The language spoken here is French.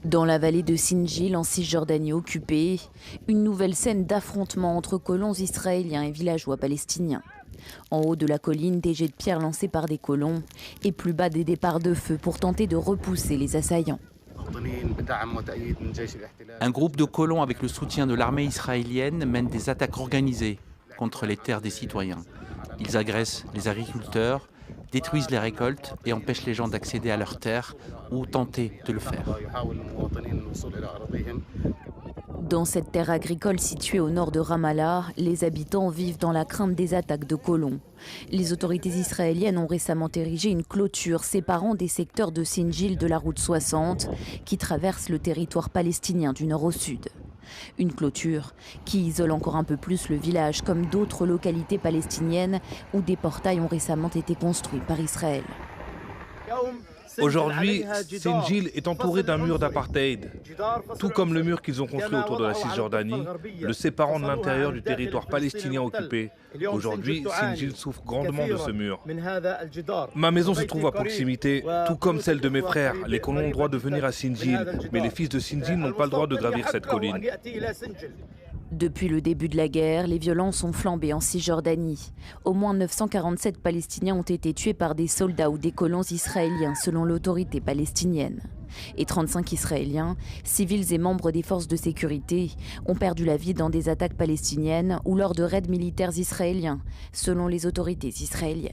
Dans la vallée de Sinjil, en Cisjordanie occupée, une nouvelle scène d'affrontement entre colons israéliens et villageois palestiniens. En haut de la colline, des jets de pierre lancés par des colons et plus bas des départs de feu pour tenter de repousser les assaillants. Un groupe de colons avec le soutien de l'armée israélienne mène des attaques organisées contre les terres des citoyens. Ils agressent les agriculteurs, détruisent les récoltes et empêchent les gens d'accéder à leurs terres ou tenter de le faire. Dans cette terre agricole située au nord de Ramallah, les habitants vivent dans la crainte des attaques de colons. Les autorités israéliennes ont récemment érigé une clôture séparant des secteurs de Sinjil de la route 60 qui traverse le territoire palestinien du nord au sud. Une clôture qui isole encore un peu plus le village comme d'autres localités palestiniennes où des portails ont récemment été construits par Israël. Aujourd'hui, Sinjil est entouré d'un mur d'apartheid, tout comme le mur qu'ils ont construit autour de la Cisjordanie, le séparant de l'intérieur du territoire palestinien occupé. Aujourd'hui, Sinjil souffre grandement de ce mur. Ma maison se trouve à proximité, tout comme celle de mes frères. Les colons ont le droit de venir à Sinjil, mais les fils de Sinjil n'ont pas le droit de gravir cette colline. Depuis le début de la guerre, les violences ont flambé en Cisjordanie. Au moins 947 Palestiniens ont été tués par des soldats ou des colons israéliens, selon l'autorité palestinienne. Et 35 Israéliens, civils et membres des forces de sécurité, ont perdu la vie dans des attaques palestiniennes ou lors de raids militaires israéliens, selon les autorités israéliennes.